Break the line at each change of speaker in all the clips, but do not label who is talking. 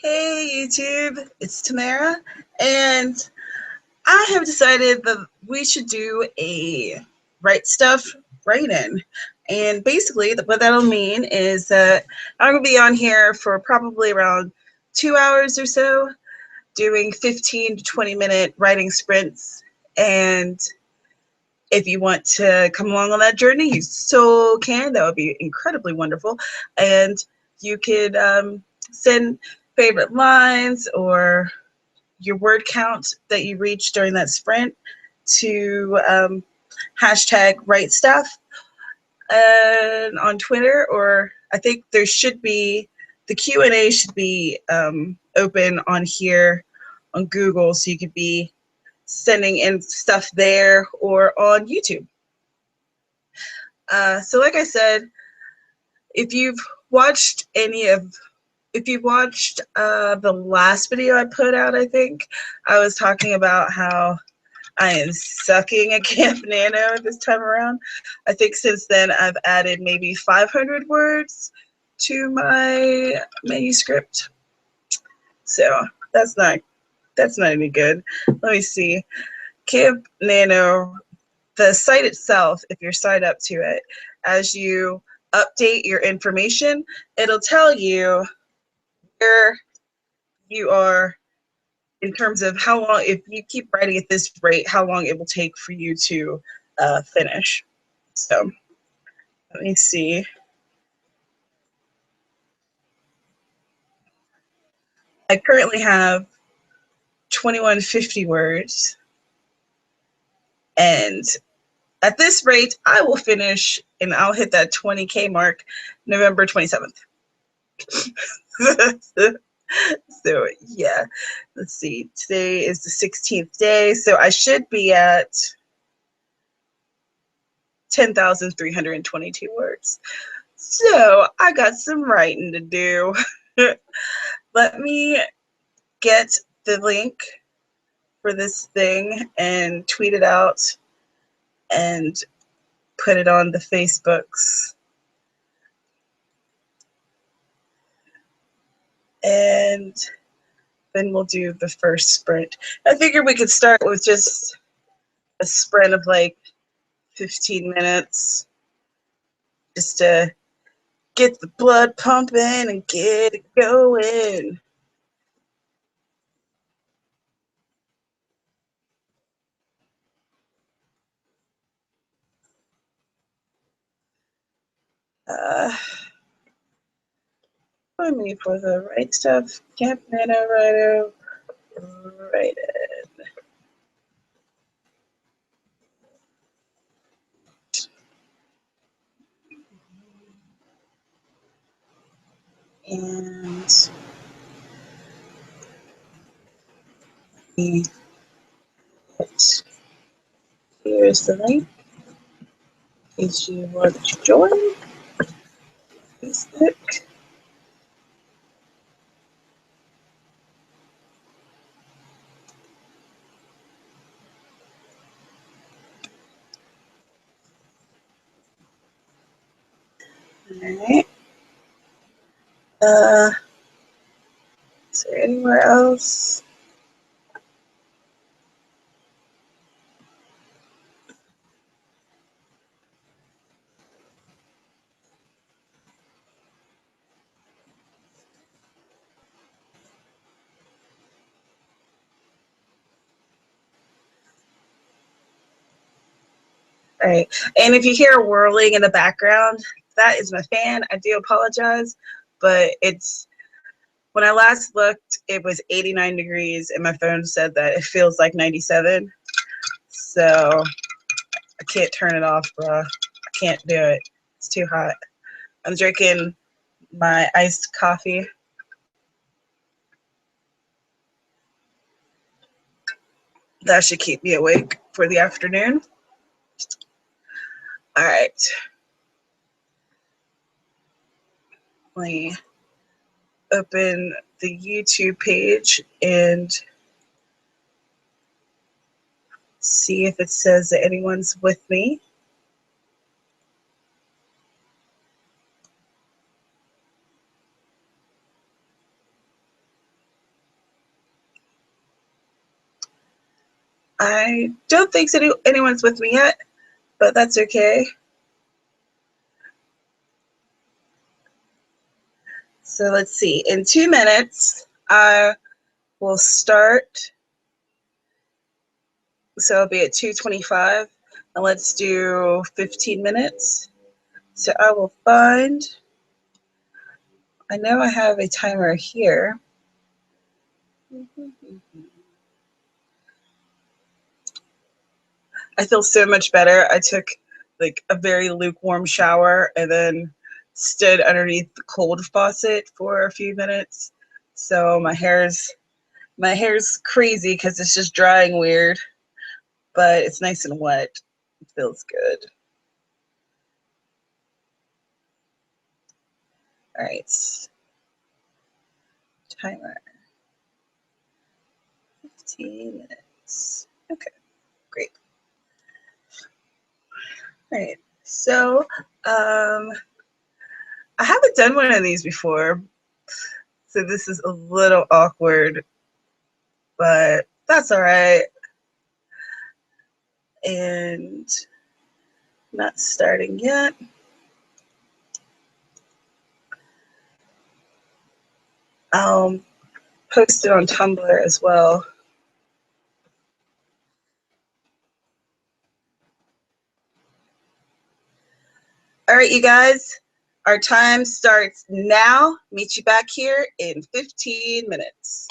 Hey YouTube, it's Tamara, and I have decided that we should do a Write Stuff write-in. And basically, what that'll mean is that I'm going to be on here for probably around 2 hours or so, doing 15 to 20-minute writing sprints. And if you want to come along on that journey, you so can. That would be incredibly wonderful. And you could send favorite lines or your word count that you reach during that sprint to hashtag write stuff on Twitter, or I think there should be, the Q&A should be open on here on Google, so you could be sending in stuff there or on YouTube. So like I said, if you've watched the last video I put out, I think I was talking about how I am sucking at Camp Nano this time around. I think since then I've added maybe 500 words to my manuscript. So that's not any good. Let me see. Camp Nano, the site itself, if you're signed up to it, as you update your information, it'll tell you where you are in terms of how long, if you keep writing at this rate, how long it will take for you to finish. So let me see. I currently have 2150 words, and at this rate, I will finish and I'll hit that 20K mark November 27th. So yeah, let's see. Today is the 16th day, so I should be at 10,322 words. So I got some writing to do. Let me get the link for this thing and tweet it out and put it on the Facebooks. And then we'll do the first sprint. I figured we could start with just a sprint of like 15 minutes just to get the blood pumping and get it going. Join me for the Write Stuff Camp NaNoWriMo write-in. And here's the link in case you want to join Facebook. Alright. Is there anywhere else? All right, and if you hear whirling in the background, that is my fan. I do apologize, but it's, when I last looked, it was 89 degrees, and my phone said that it feels like 97. So I can't turn it off, bro. I can't do it. It's too hot. I'm drinking my iced coffee. That should keep me awake for the afternoon. All right. Let me open the YouTube page and see if it says that anyone's with me. I don't think anyone's with me yet, but that's okay. So let's see. In 2 minutes, I will start. So it'll be at 2:25, and let's do 15 minutes. So I will find, I know I have a timer here. I feel so much better. I took like a very lukewarm shower and then stood underneath the cold faucet for a few minutes. So my hair's crazy because it's just drying weird, but it's nice and wet. It feels good. All right, timer, 15 minutes. Okay, great. All right, so I haven't done one of these before, so this is a little awkward, but that's all right. And not starting yet. I'll post it on Tumblr as well. All right, you guys, our time starts now. Meet you back here in 15 minutes.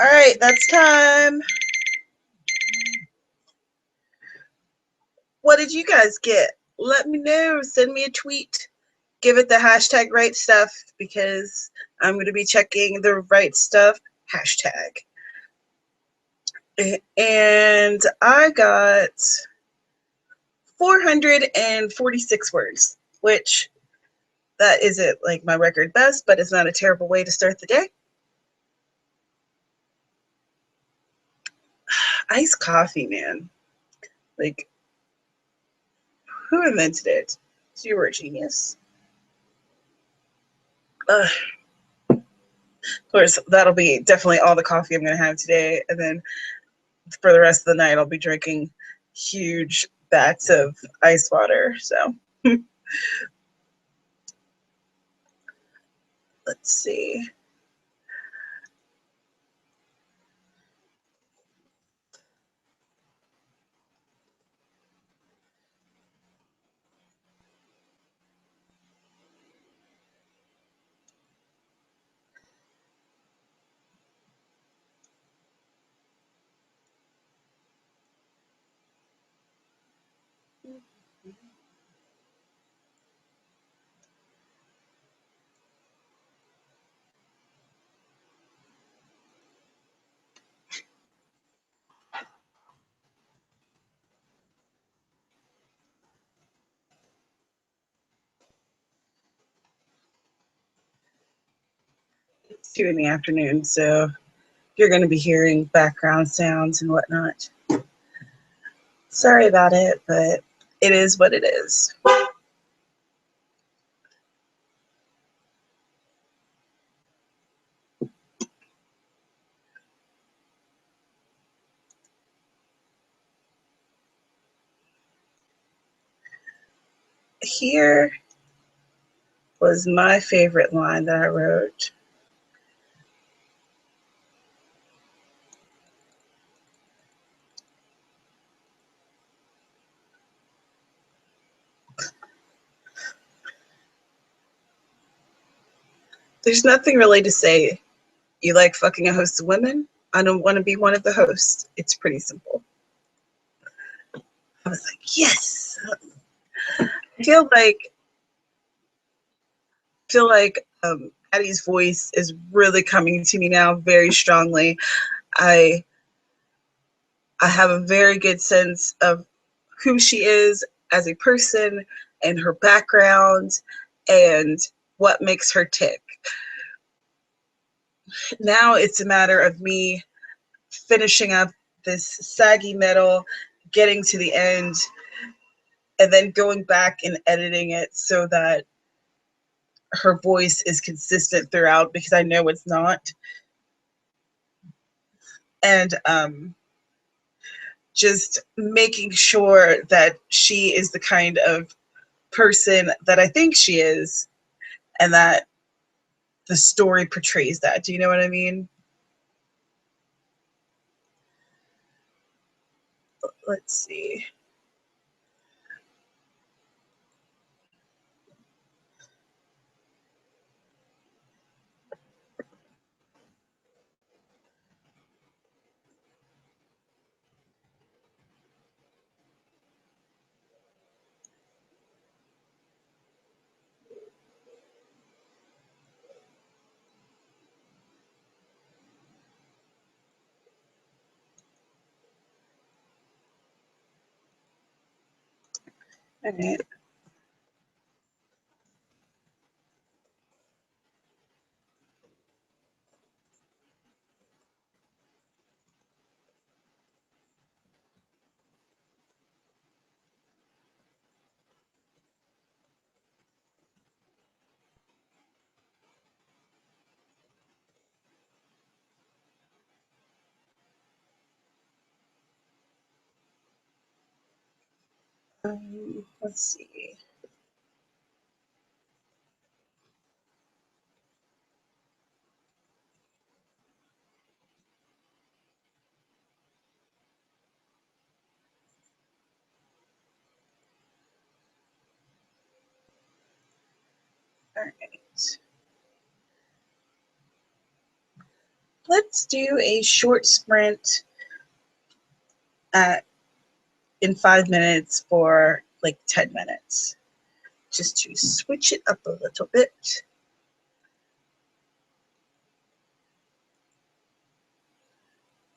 All right, that's time. What did you guys get? Let me know. Send me a tweet. Give it the hashtag right stuff because I'm going to be checking the right stuff hashtag. And I got 446 words, which that isn't like my record best, but it's not a terrible way to start the day. Iced coffee, man. Like, who invented it? You were a genius. Of course, that'll be definitely all the coffee I'm going to have today. And then for the rest of the night, I'll be drinking huge vats of ice water. So let's see. It's 2 in the afternoon, so you're going to be hearing background sounds and whatnot. Sorry about it, but it is what it is. Here was my favorite line that I wrote. There's nothing really to say. You like fucking a host of women? I don't want to be one of the hosts. It's pretty simple. I was like, yes. I feel like Addie's voice is really coming to me now very strongly. I have a very good sense of who she is as a person and her background and what makes her tick. Now it's a matter of me finishing up this saggy middle, getting to the end, and then going back and editing it so that her voice is consistent throughout, because I know it's not. And just making sure that she is the kind of person that I think she is, and that the story portrays that. Do you know what I mean? Let's see. All right. Let's see. All right. let's do a short sprint in 5 minutes for like 10 minutes, just to switch it up a little bit.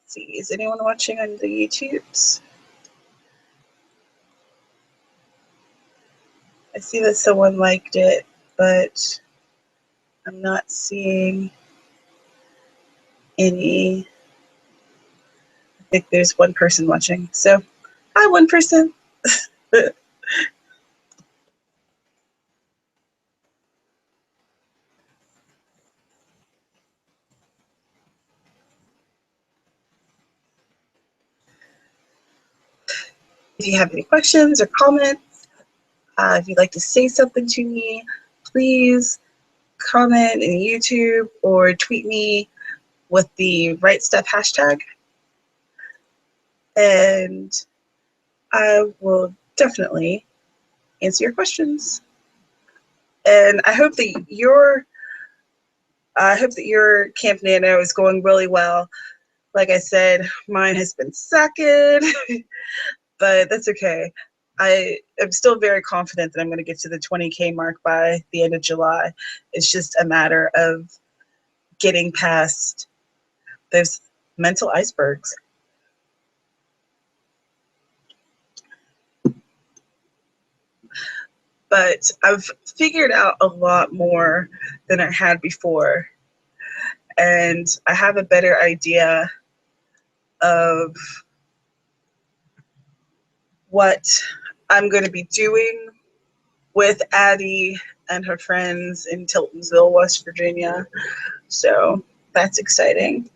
Let's see, is anyone watching on the YouTubes? I see that someone liked it, but I'm not seeing any. I think there's one person watching. So, hi, one person. Do you have any questions or comments? If you'd like to say something to me, please comment in YouTube or tweet me with the Right Stuff hashtag, and I will definitely answer your questions. And I hope that your Camp Nano is going really well. Like I said, mine has been sucking, but that's okay. I am still very confident that I'm going to get to the 20K mark by the end of July. It's just a matter of getting past those mental icebergs. But I've figured out a lot more than I had before, and I have a better idea of what I'm going to be doing with Addie and her friends in Tiltonsville, West Virginia. So that's exciting.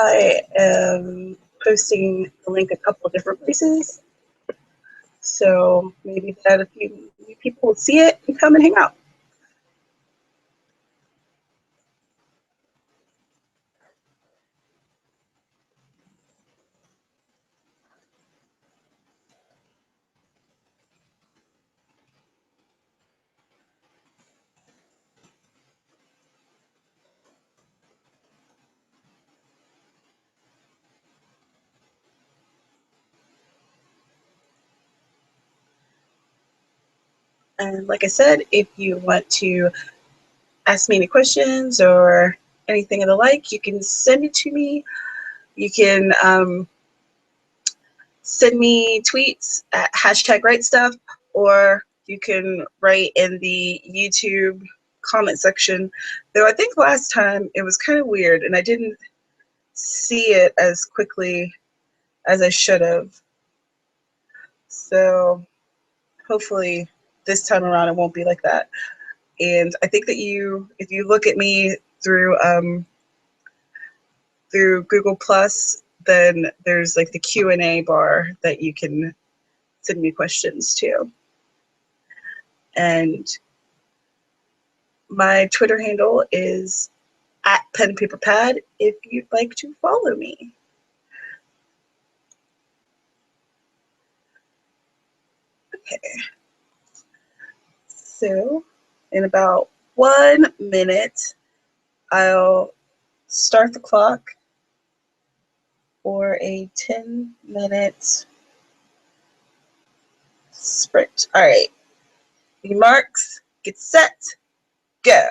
I am posting the link a couple of different places, so maybe that a few people will see it and come and hang out. And like I said, if you want to ask me any questions or anything of the like, you can send it to me. You can send me tweets at hashtag Right Stuff, or you can write in the YouTube comment section. Though I think last time it was kind of weird and I didn't see it as quickly as I should have. So hopefully this time around it won't be like that. And I think that if you look at me through Google Plus, then there's like the Q&A bar that you can send me questions to. And my Twitter handle is @penpaperpad if you'd like to follow me. Okay. So in about 1 minute, I'll start the clock for a 10-minute sprint. All right. Marks, get set, go.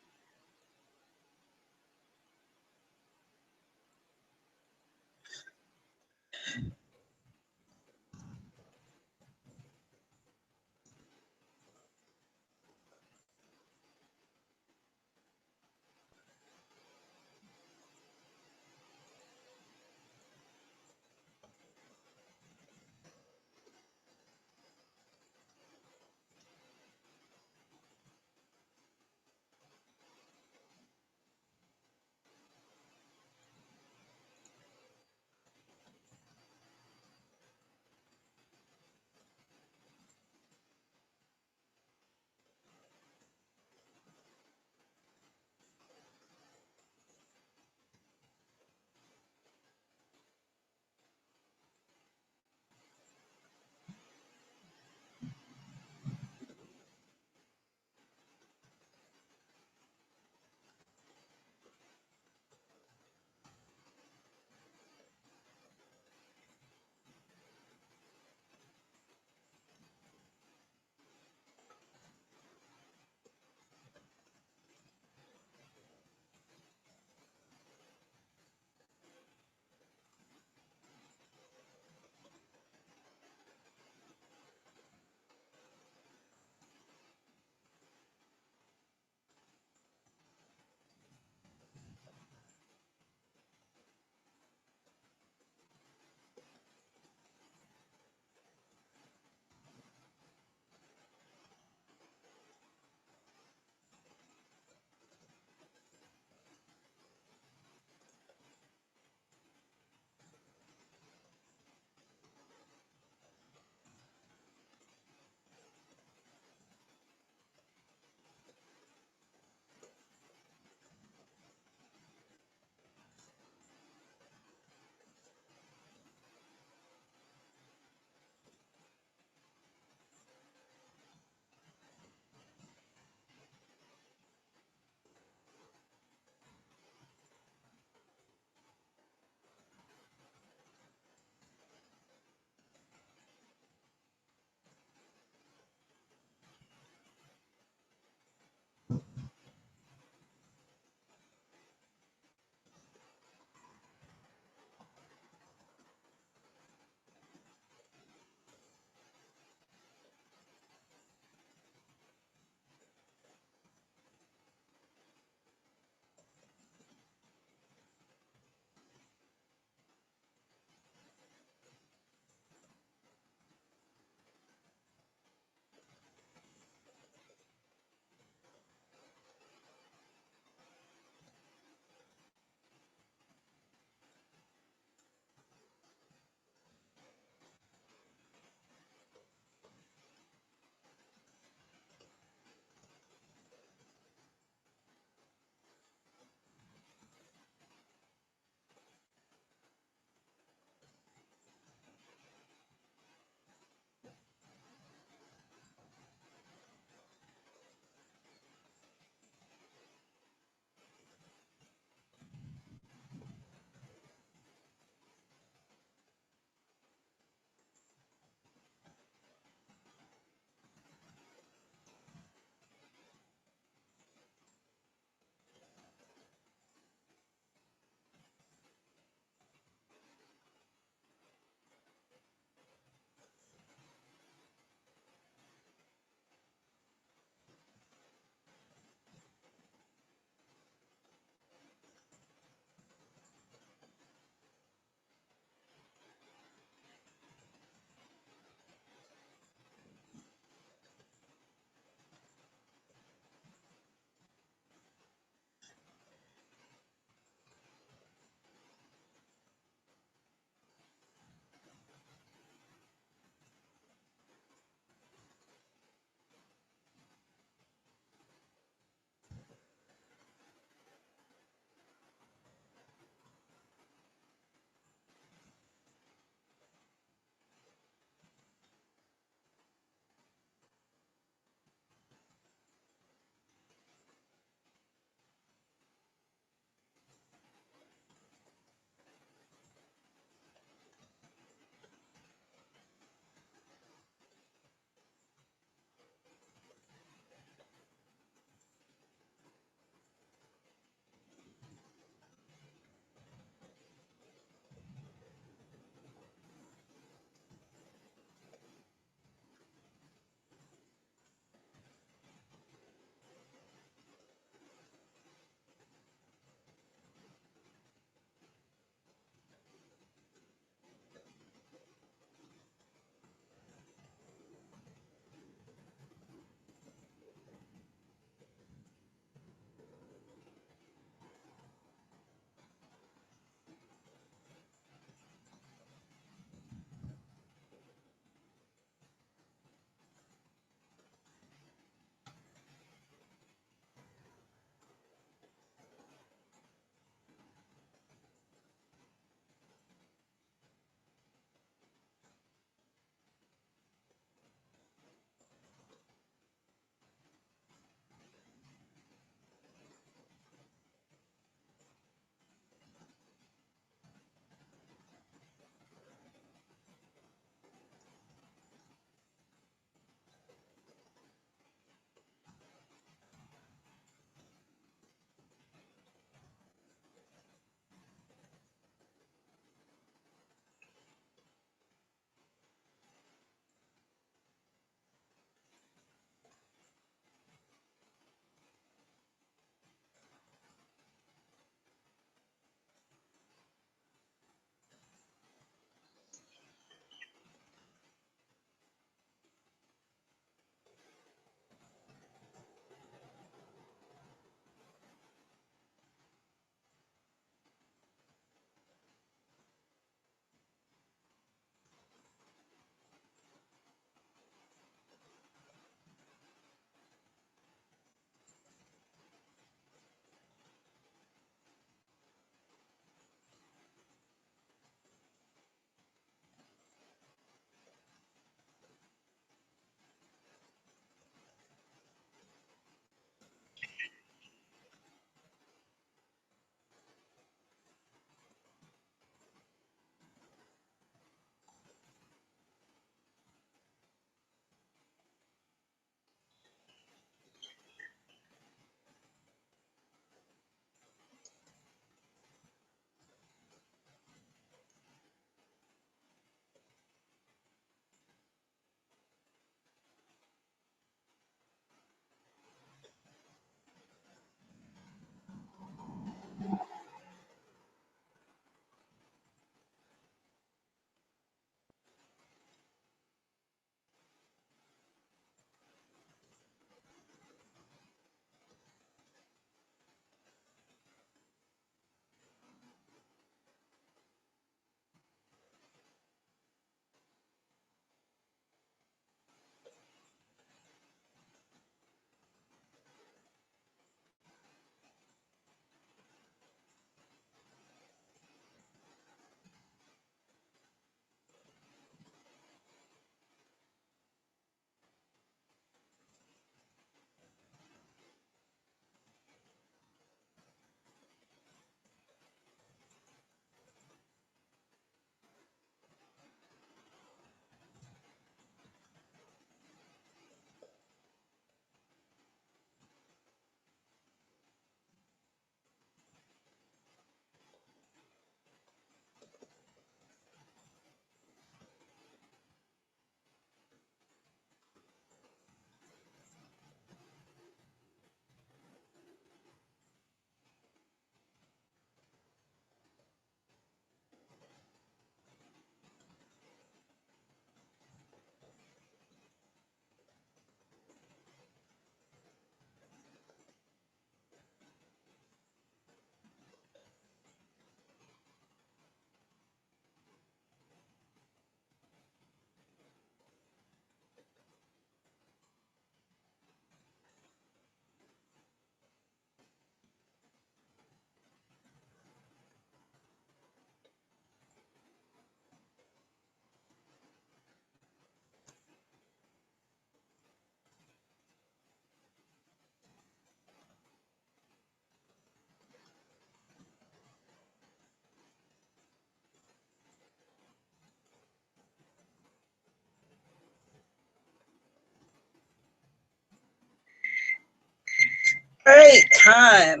All right, time.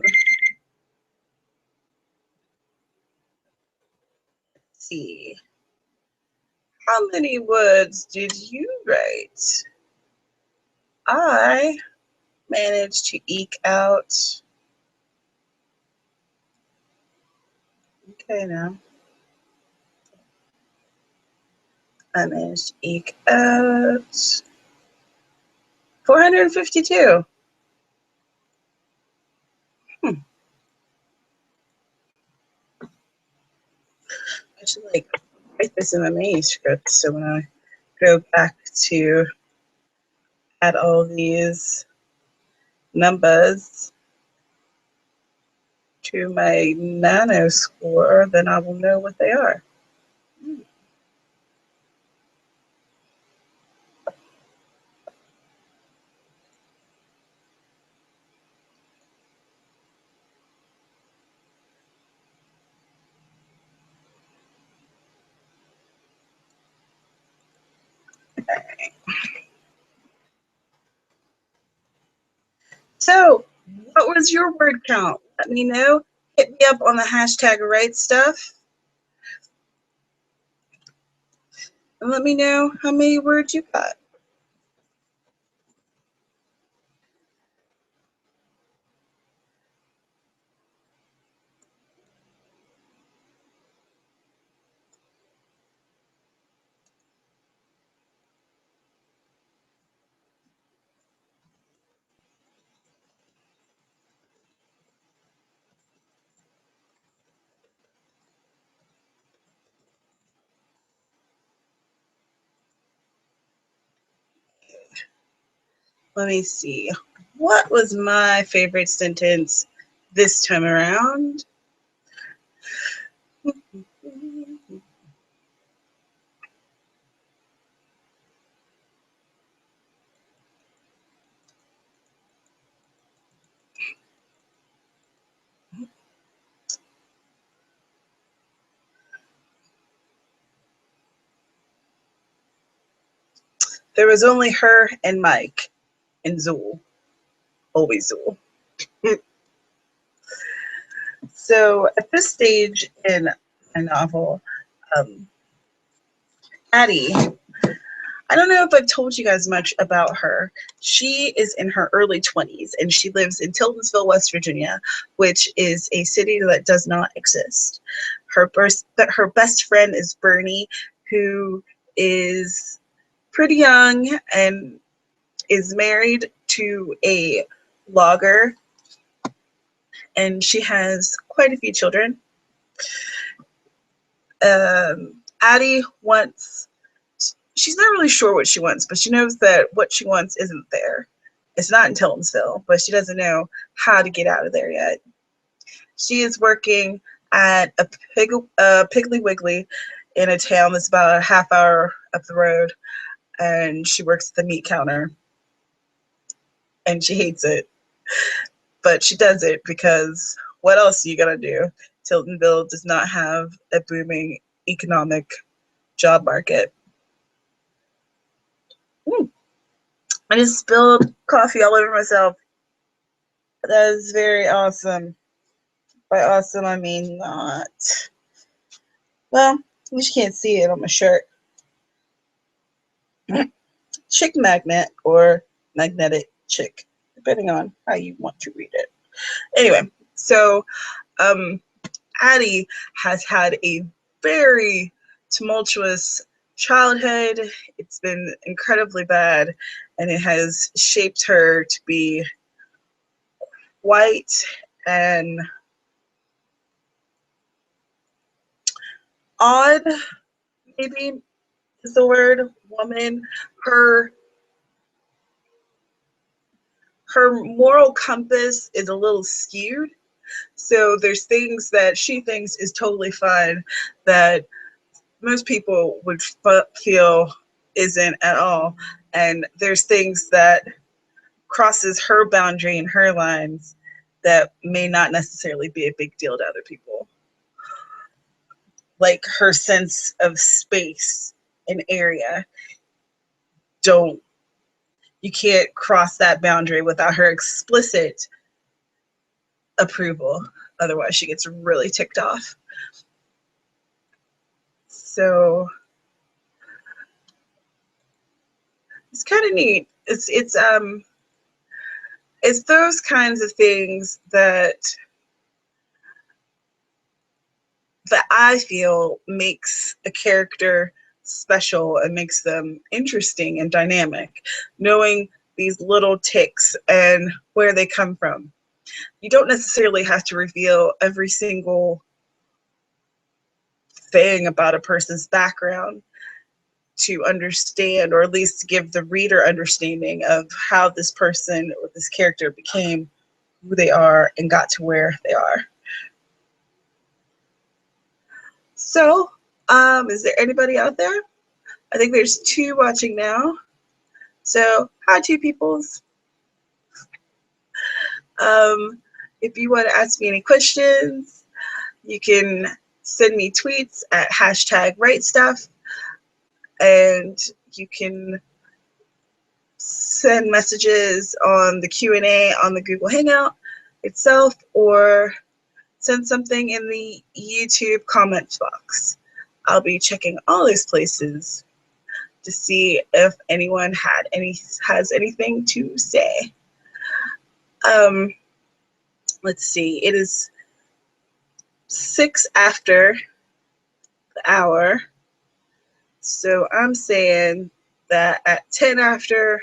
Let's see. How many words did you write? I managed to eke out. Okay, now. I managed to eke out 452. I should like write this in the manuscript so when I go back to add all these numbers to my nano score, then I will know what they are. So, what was your word count? Let me know. Hit me up on the hashtag write stuff and let me know how many words you got. Let me see. What was my favorite sentence this time around? There was only her and Mike and Zool. Always Zool. So at this stage in my novel, Addie, I don't know if I've told you guys much about her. She is in her early 20s and she lives in Tiltonsville, West Virginia, which is a city that does not exist. Her best friend is Bernie, who is pretty young and is married to a logger, and she has quite a few children. Addie wants, she's not really sure what she wants, but she knows that what she wants isn't there. It's not in Tiltonsville, but she doesn't know how to get out of there yet. She is working at a Piggly Wiggly in a town that's about a half hour up the road, and she works at the meat counter, and she hates it. But she does it because what else are you gonna do? Tiltonville does not have a booming economic job market. I just spilled coffee all over myself. That is very awesome. By awesome, I mean not. Well, you can't see it on my shirt. Chick magnet or magnetic chick, depending on how you want to read it. Anyway, so Addie has had a very tumultuous childhood. It's been incredibly bad, and it has shaped her to be white and odd, maybe is the word, woman. Her her moral compass is a little skewed. So there's things that she thinks is totally fine that most people would feel isn't at all. And there's things that crosses her boundary and her lines that may not necessarily be a big deal to other people. Like her sense of space and area. You can't cross that boundary without her explicit approval. Otherwise, she gets really ticked off. So it's kind of neat. It's those kinds of things that I feel makes a character special and makes them interesting and dynamic, knowing these little ticks and where they come from. You don't necessarily have to reveal every single thing about a person's background to understand, or at least to give the reader understanding of how this person or this character became who they are and got to where they are. So, is there anybody out there? I think there's 2 watching now. So, hi, 2 peoples. If you want to ask me any questions, you can send me tweets at #WriteStuff, and you can send messages on the Q&A on the Google Hangout itself, or send something in the YouTube comment box. I'll be checking all those places to see if anyone has anything to say. Let's see, it is 6 after the hour, so I'm saying that at 10 after,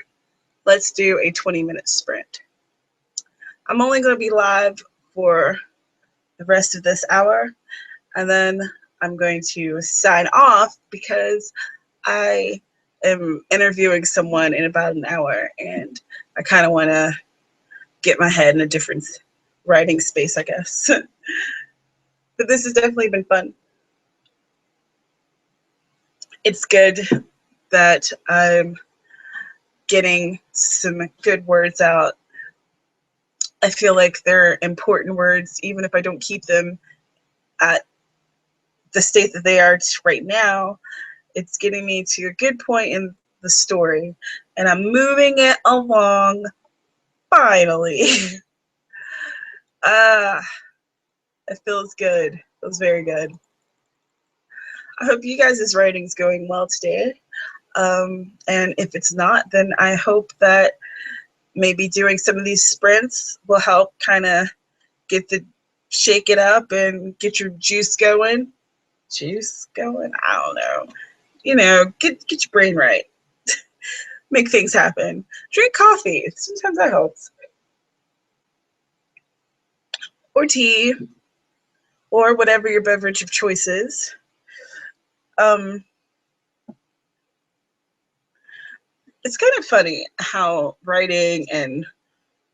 let's do a 20-minute sprint. I'm only going to be live for the rest of this hour, and then I'm going to sign off because I am interviewing someone in about an hour, and I kind of want to get my head in a different writing space, I guess. But this has definitely been fun. It's good that I'm getting some good words out. I feel like they're important words, even if I don't keep them at the state that they are right now. It's getting me to a good point in the story, and I'm moving it along, finally. It feels good. It feels very good. I hope you guys' writing's going well today. And if it's not, then I hope that maybe doing some of these sprints will help kind of shake it up and get your juice going. Juice going? I don't know. You know, get your brain right. Make things happen. Drink coffee. Sometimes that helps. Or tea, or whatever your beverage of choice is. It's kind of funny how writing and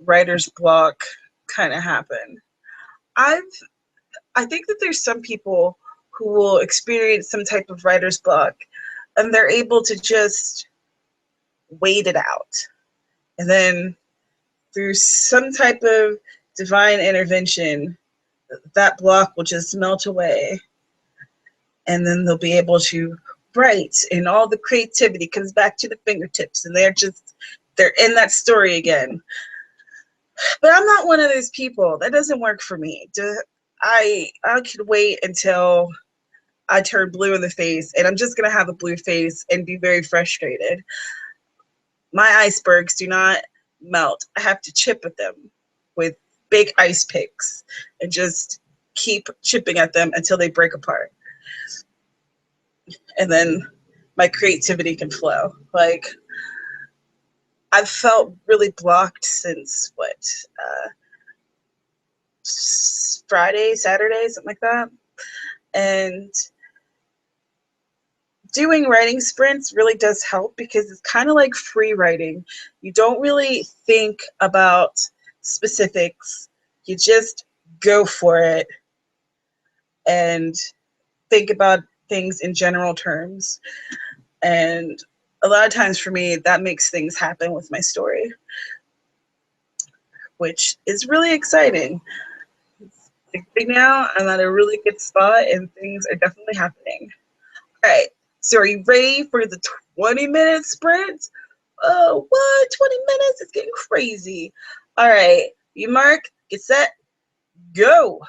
writer's block kind of happen. I think that there's some people who will experience some type of writer's block, and they're able to just wait it out. And then through some type of divine intervention, that block will just melt away. And then they'll be able to write, and all the creativity comes back to the fingertips, and they're in that story again. But I'm not one of those people. That doesn't work for me. I could wait until I turn blue in the face, and I'm just going to have a blue face and be very frustrated. My icebergs do not melt. I have to chip at them with big ice picks and just keep chipping at them until they break apart. And then my creativity can flow. Like, I've felt really blocked since Friday, Saturday, something like that. And doing writing sprints really does help because it's kind of like free writing. You don't really think about specifics. You just go for it and think about things in general terms. And a lot of times for me, that makes things happen with my story, which is really exciting. Right now, I'm at a really good spot and things are definitely happening. All right, so are you ready for the 20-minute sprint? Oh, what? 20 minutes? It's getting crazy. All right, you mark, get set, Go.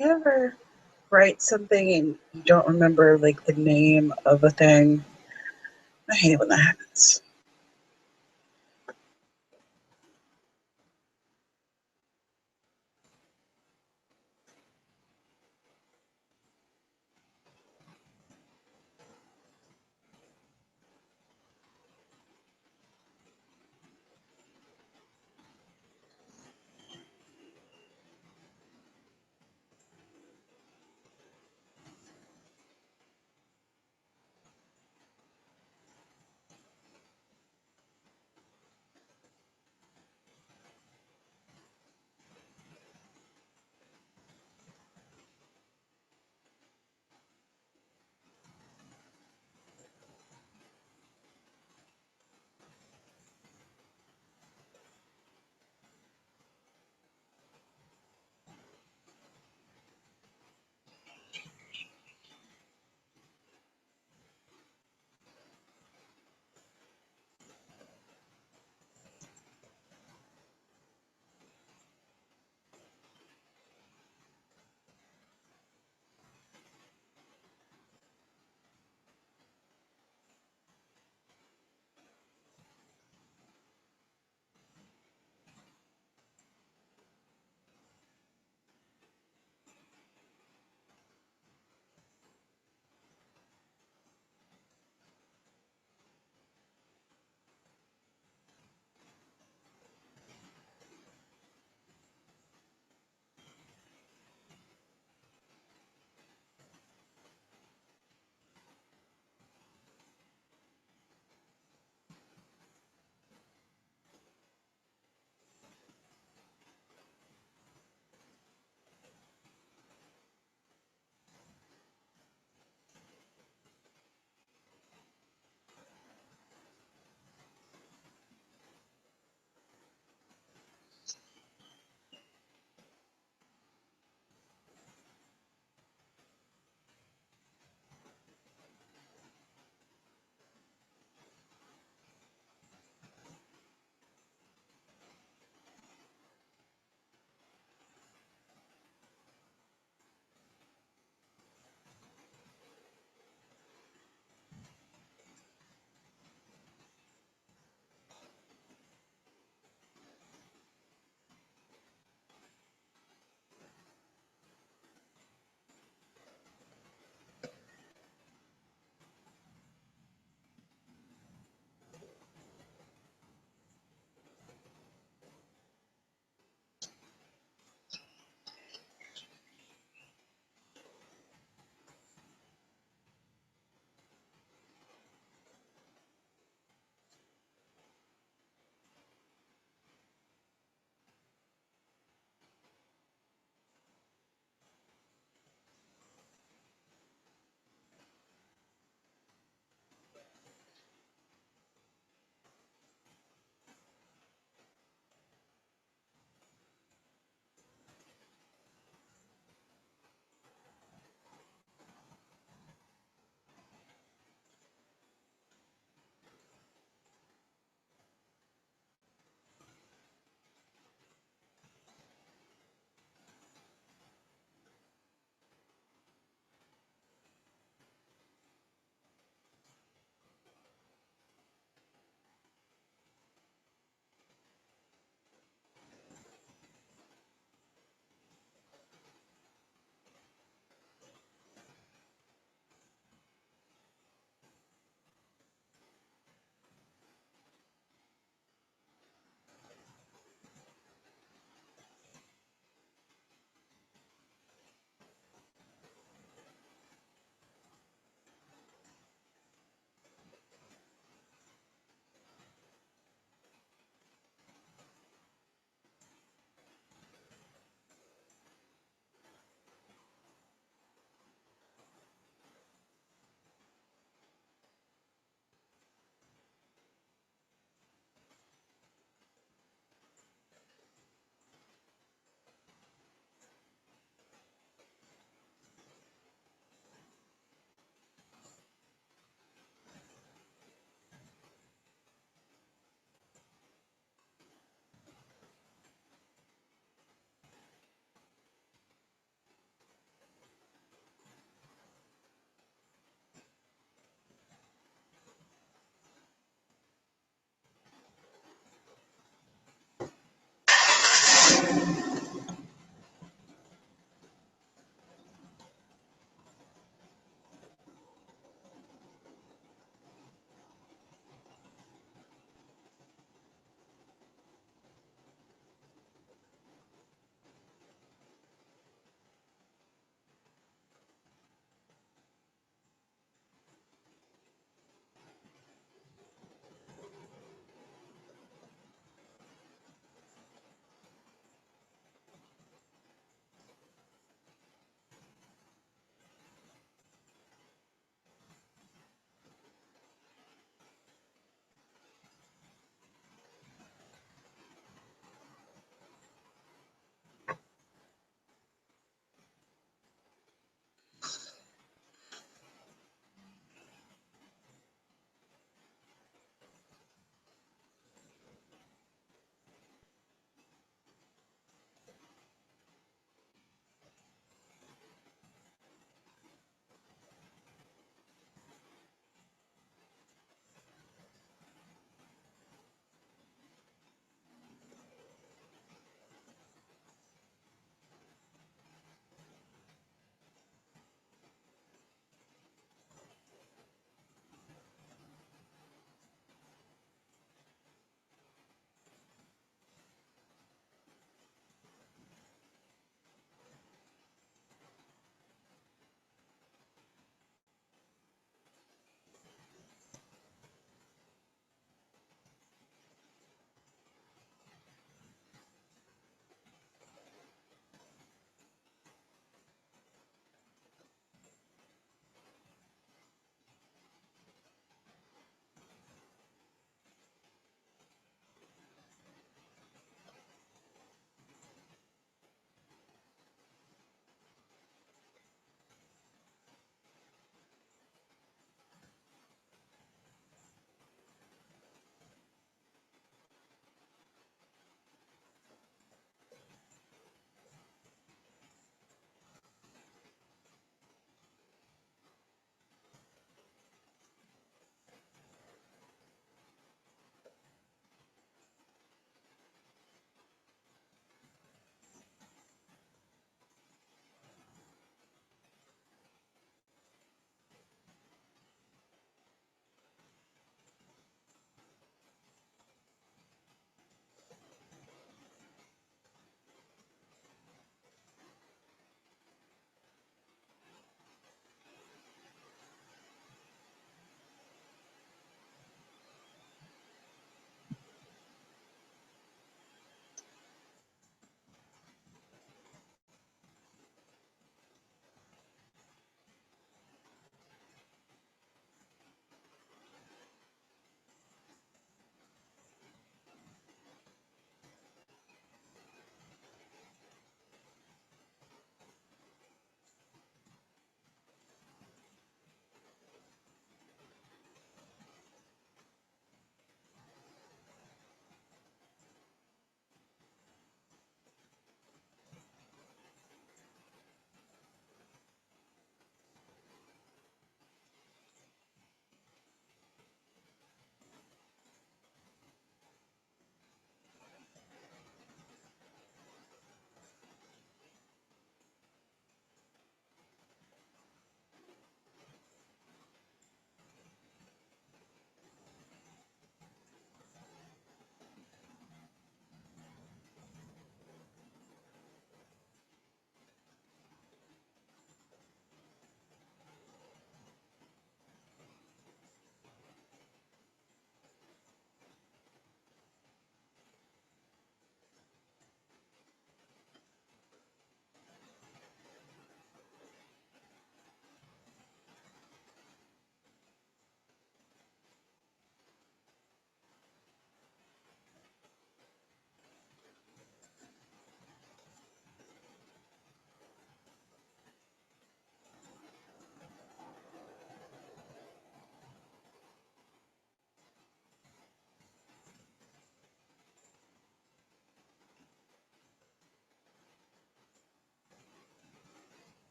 You ever write something and you don't remember like the name of a thing? I hate when that happens.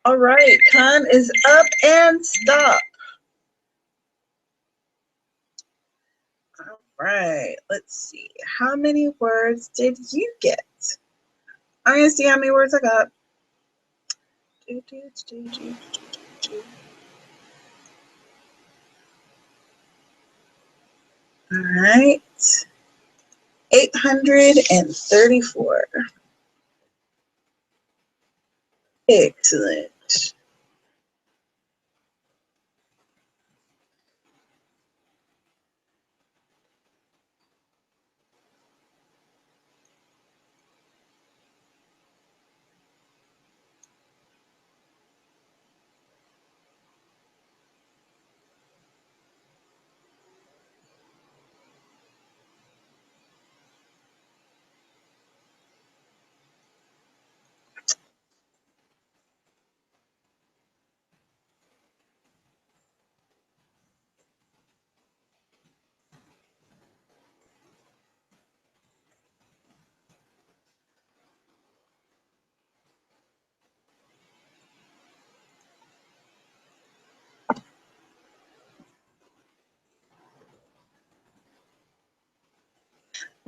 All right, time is up and stop. All right, let's see. How many words did you get? I'm going to see how many words I got. All right. 834. Excellent.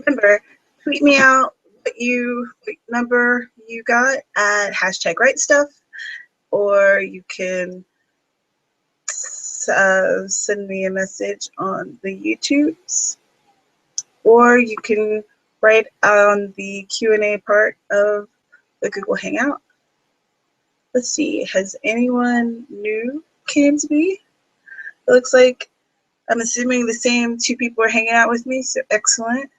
Remember, tweet me out what number you got at hashtag write stuff, or you can send me a message on the YouTubes, or you can write on the Q&A part of the Google Hangout. Let's see, has anyone new came to me? It looks like I'm assuming the same two people are hanging out with me, so excellent.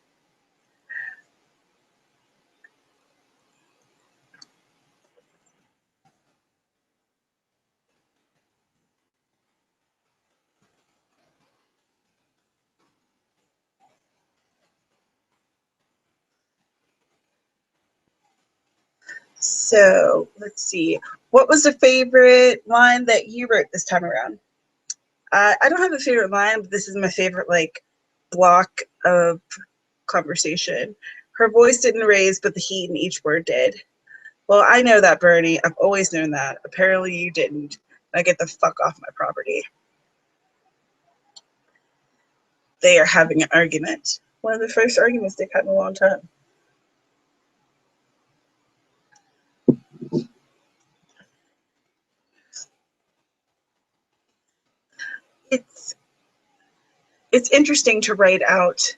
So let's see. What was the favorite line that you wrote this time around? I don't have a favorite line, but this is my favorite block of conversation. Her voice didn't raise, but the heat in each word did. Well, I know that, Bernie. I've always known that. Apparently you didn't. Now get the fuck off my property. They are having an argument. One of the first arguments they've had in a long time. It's interesting to write out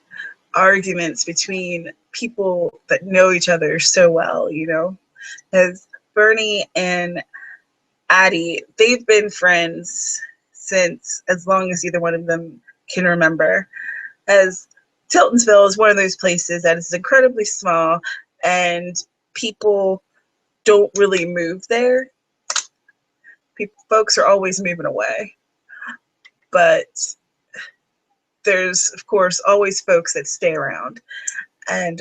arguments between people that know each other so well, you know, as Bernie and Addie, they've been friends since as long as either one of them can remember. As Tiltonsville is one of those places that is incredibly small and people don't really move there. Folks are always moving away. But there's, of course, always folks that stay around. And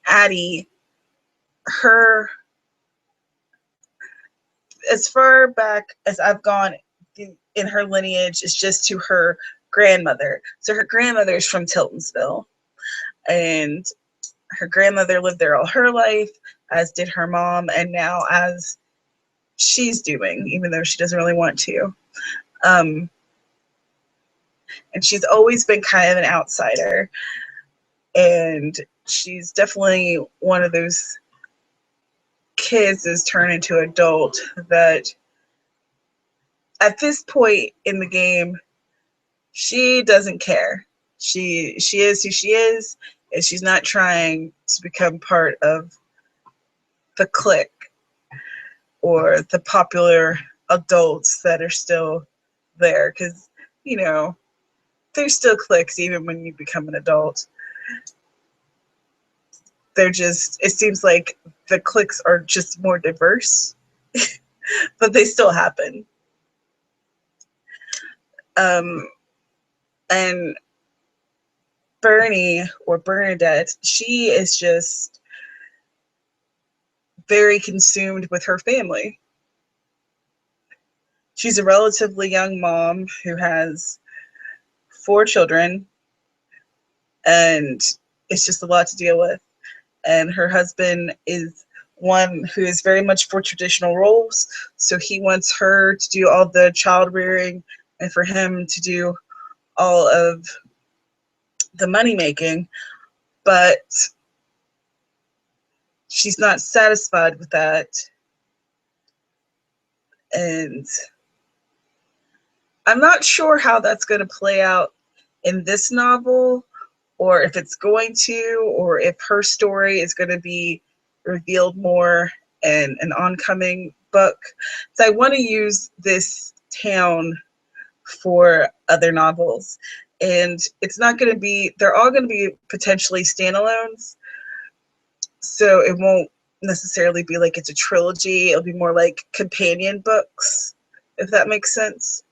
Addie, as far back as I've gone in her lineage, is just to her grandmother. So her grandmother is from Tiltonsville. And her grandmother lived there all her life, as did her mom, and now as she's doing, even though she doesn't really want to. And she's always been kind of an outsider. And she's definitely one of those kids that's turned into adult that at this point in the game, she doesn't care. She is who she is, and she's not trying to become part of the clique or the popular adults that are still there, because, you know, there's still cliques even when you become an adult. They're just, it seems like the cliques are just more diverse, but they still happen. And Bernie, or Bernadette, she is just very consumed with her family. She's a relatively young mom who has 4 children, and it's just a lot to deal with. And her husband is one who is very much for traditional roles. So he wants her to do all the child rearing and for him to do all of the money making. But she's not satisfied with that. And I'm not sure how that's going to play out in this novel, or if it's going to, or if her story is going to be revealed more in an oncoming book. So I want to use this town for other novels. And it's not going to be, they're all going to be potentially standalones. So it won't necessarily be like it's a trilogy. It'll be more like companion books, if that makes sense.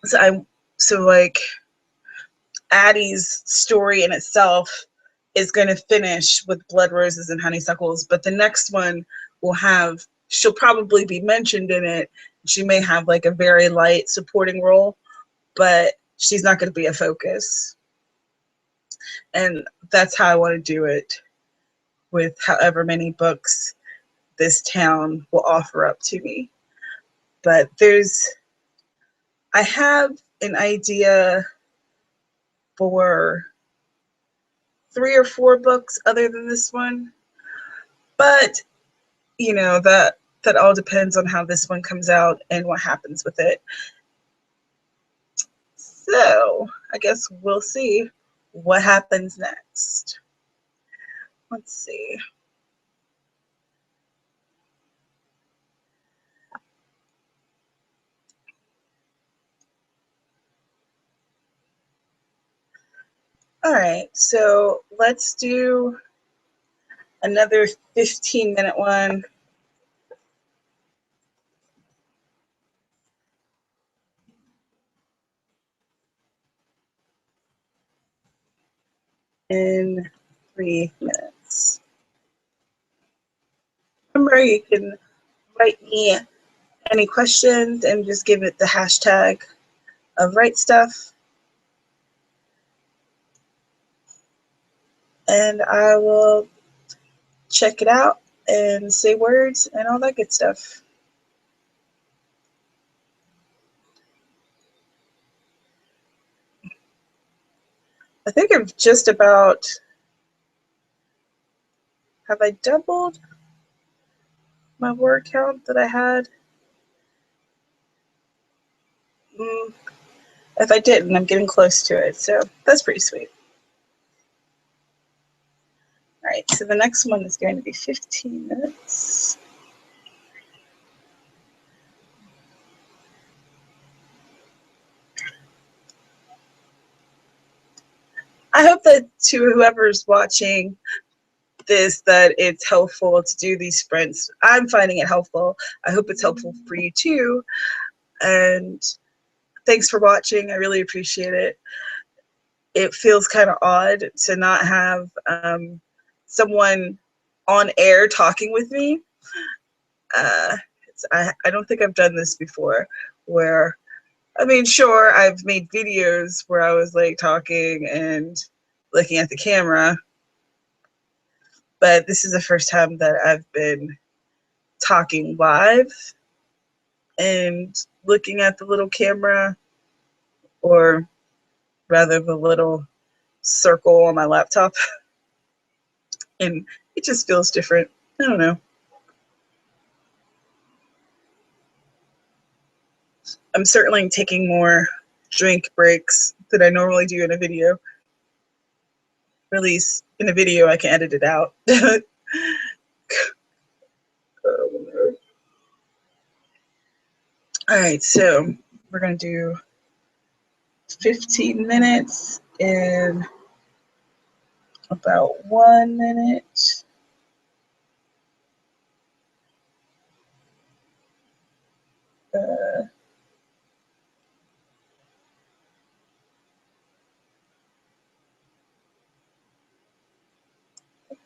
So like Addie's story in itself is going to finish with blood roses and honeysuckles, but the next one will have, she'll probably be mentioned in it. She may have like a very light supporting role, but she's not going to be a focus. And that's how I want to do it with however many books this town will offer up to me. But I have an idea for 3 or 4 books other than this one, but you know, that all depends on how this one comes out and what happens with it. So I guess we'll see what happens next. Let's see. All right, so let's do another 15-minute one. In 3 minutes. Remember, you can write me any questions and just give it the hashtag of Write Stuff. And I will check it out and say words and all that good stuff. I think I've just about, have I doubled my word count that I had? If I didn't, I'm getting close to it, so that's pretty sweet. All right, so the next one is going to be 15 minutes. I hope that to whoever's watching this, that it's helpful to do these sprints. I'm finding it helpful. I hope it's helpful for you too. And thanks for watching. I really appreciate it. It feels kind of odd to not have someone on air talking with me. I don't think I've done this before, where, I mean, sure, I've made videos where I was like talking and looking at the camera, but this is the first time that I've been talking live and looking at the little camera, or rather the little circle on my laptop. And it just feels different. I don't know. I'm certainly taking more drink breaks than I normally do in a video. At least in a video, I can edit it out. All right, so we're going to do 15 minutes in about 1 minute.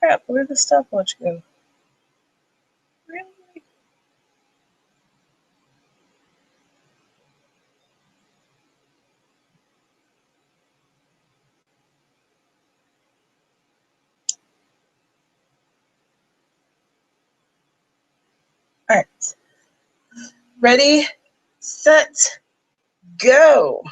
Crap, where did the stopwatch go? Really? All right. Ready, set, go.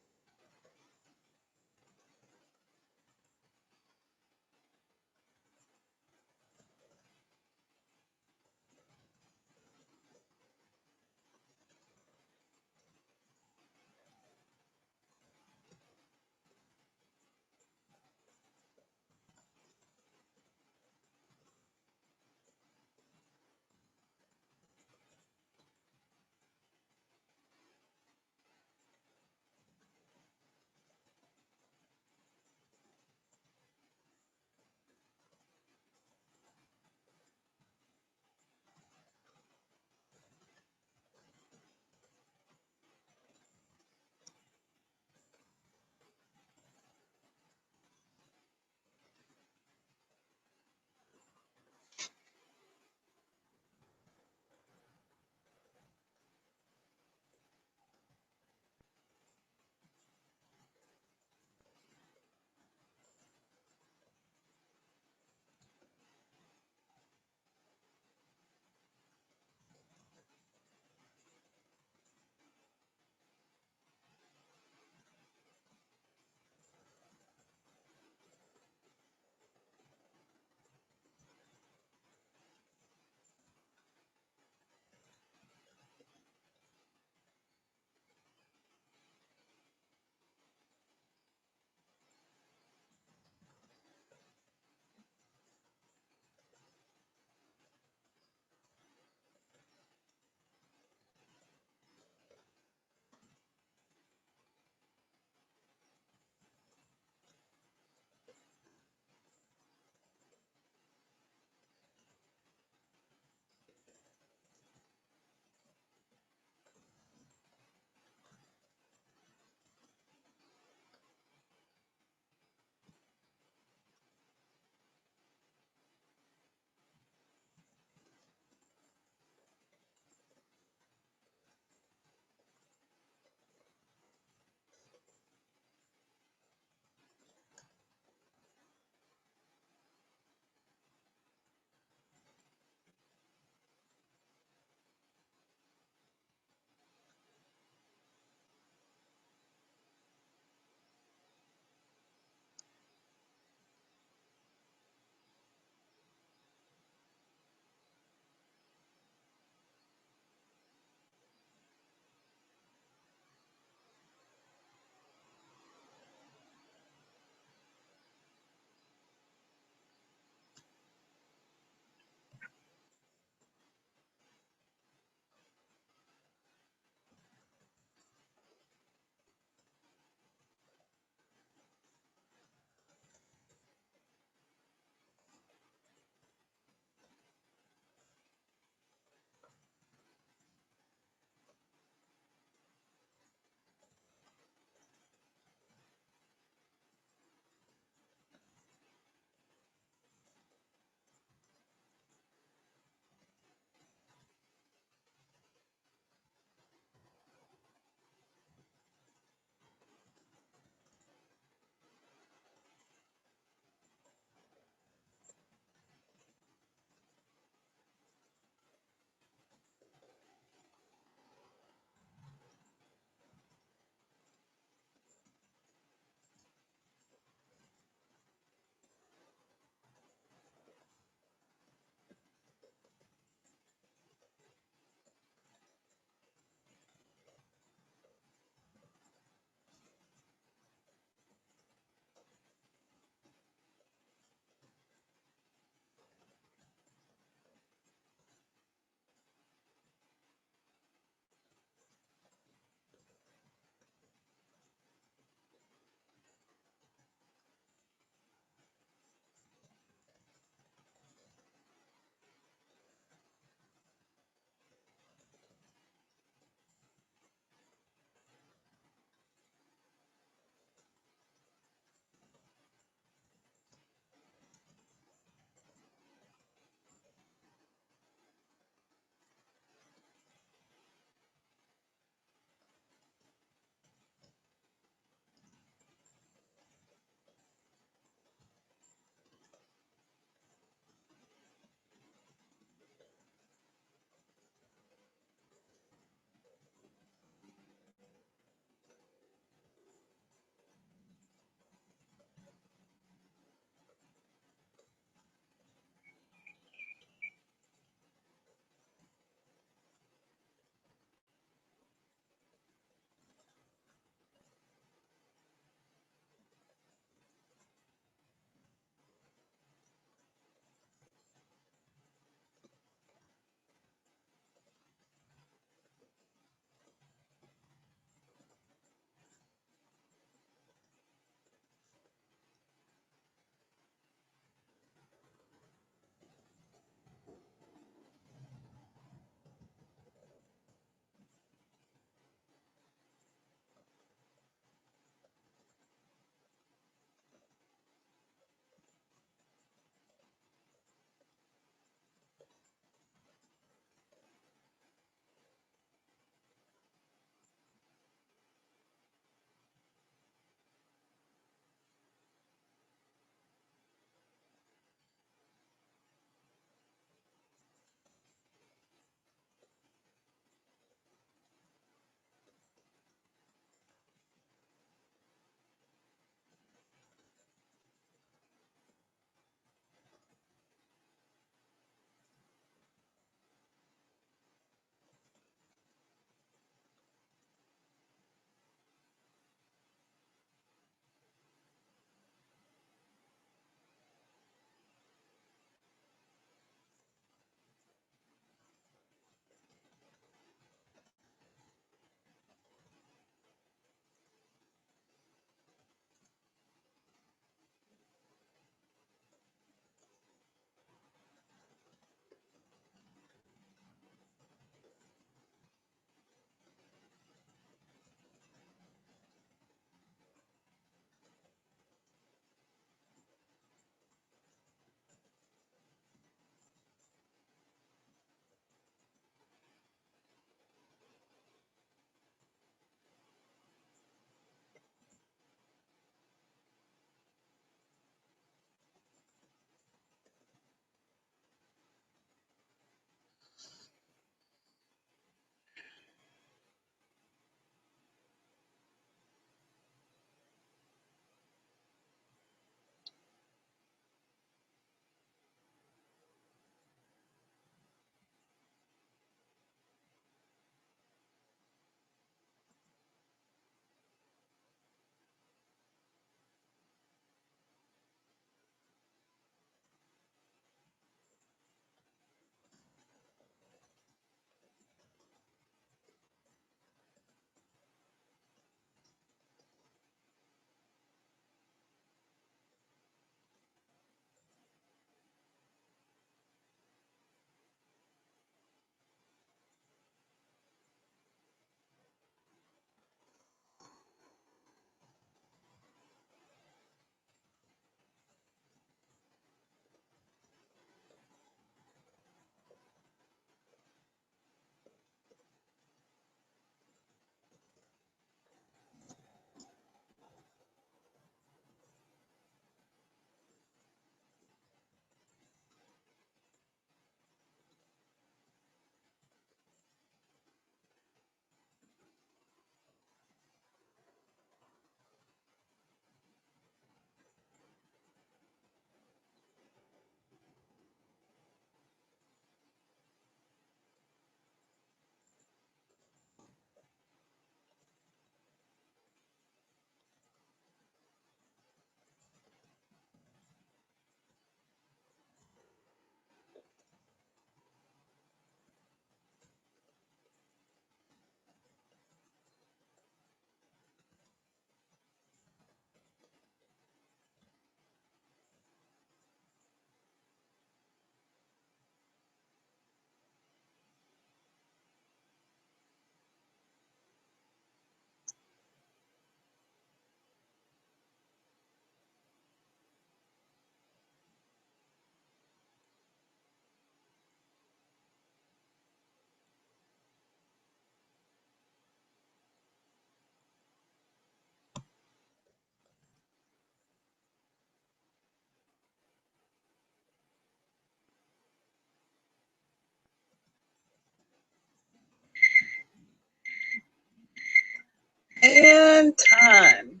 one ton.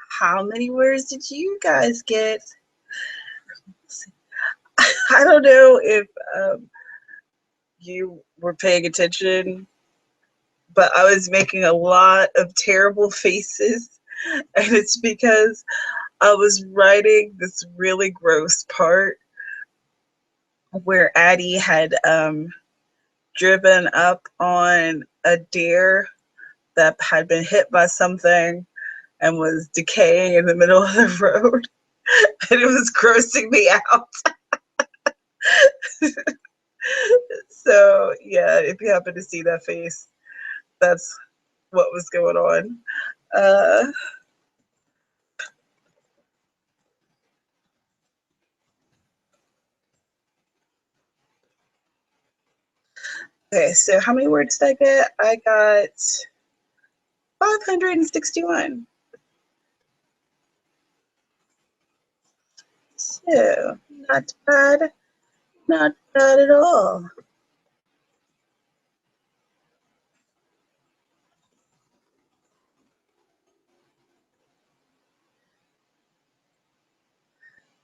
How many words did you guys get? I don't know if you were paying attention, but I was making a lot of terrible faces, and it's because I was writing this really gross part where Addie had driven up on a deer that had been hit by something and was decaying in the middle of the road, and it was grossing me out. So yeah, if you happen to see that face, that's what was going on. Okay, so how many words did I get? I got 561. So not bad, not bad at all.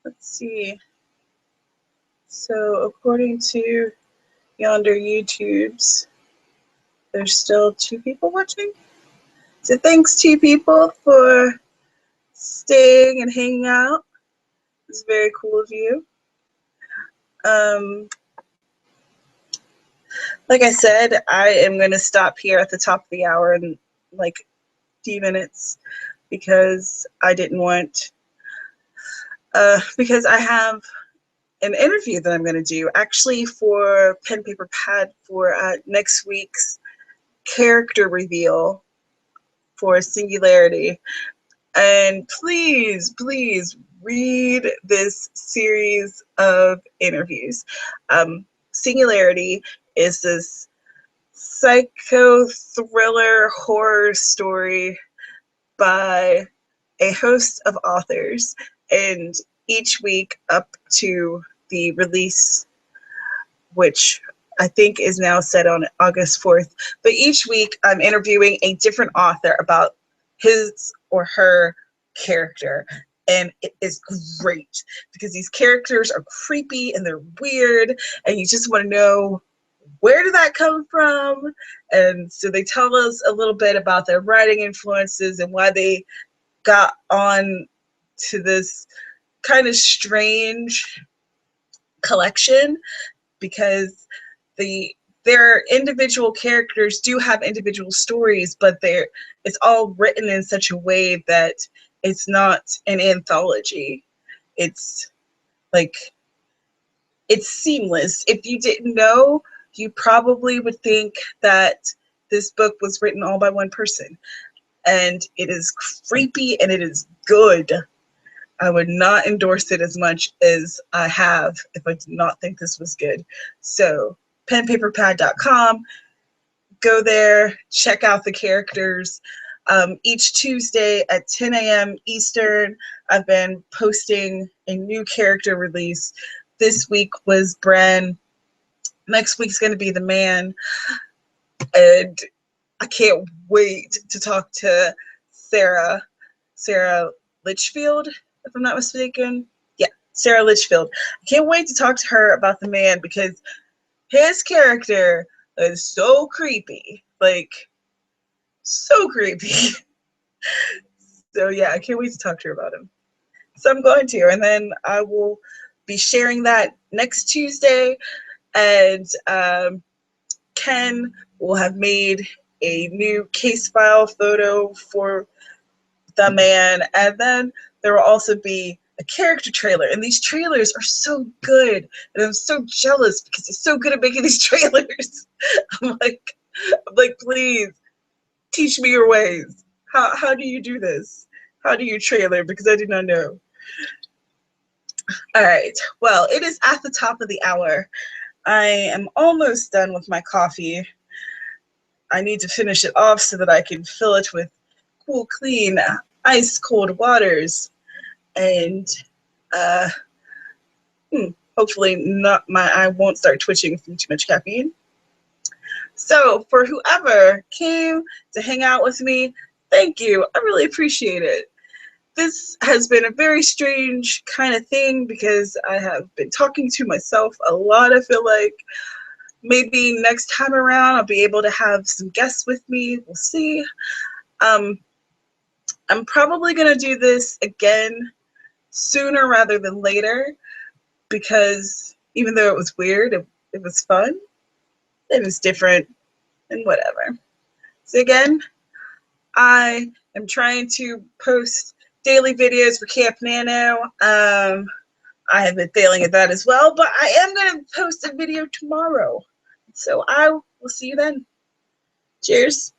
Let's see. So according to Yonder YouTubes, there's still 2 people watching. So thanks 2 people for staying and hanging out. It's very cool of you. Like I said, I am going to stop here at the top of the hour in like a few minutes because I didn't want, because I have an interview that I'm going to do actually for Pen Paper Pad for next week's character reveal for Singularity. And please, please read this series of interviews. Singularity is this psycho thriller horror story by a host of authors, and each week up to the release, which I think is now set on August 4th. But each week I'm interviewing a different author about his or her character. And it is great because these characters are creepy and they're weird, and you just want to know, where did that come from? And so they tell us a little bit about their writing influences and why they got on to this kind of strange collection, because their individual characters do have individual stories, but it's all written in such a way that it's not an anthology. It's like, it's seamless. If you didn't know, you probably would think that this book was written all by one person. And it is creepy and it is good. I would not endorse it as much as I have if I did not think this was good. So penpaperpad.com, go there, check out the characters. Each Tuesday at 10 a.m. Eastern, I've been posting a new character release. This week was Bren. Next week's going to be the man. And I can't wait to talk to Sarah Litchfield, if I'm not mistaken. Yeah, Sarah Litchfield. I can't wait to talk to her about the man because his character is so creepy. Like, so creepy. So yeah, I can't wait to talk to her about him. So I'm going to, and then I will be sharing that next Tuesday, and Ken will have made a new case file photo for the man, and then there will also be a character trailer, and these trailers are so good, and I'm so jealous because he's so good at making these trailers. I'm like, please teach me your ways. How do you do this? How do you trailer? Because I do not know. All right, well, it is at the top of the hour. I am almost done with my coffee. I need to finish it off so that I can fill it with cool, clean, ice cold waters, and hopefully I won't start twitching from too much caffeine. So for whoever came to hang out with me, thank you. I really appreciate it. This has been a very strange kind of thing because I have been talking to myself a lot. I feel like maybe next time around I'll be able to have some guests with me. We'll see. I'm probably going to do this again sooner rather than later because even though it was weird, it was fun. It was different and whatever. So again, I am trying to post daily videos for Camp Nano. I have been failing at that as well, but I am going to post a video tomorrow. So I will see you then. Cheers.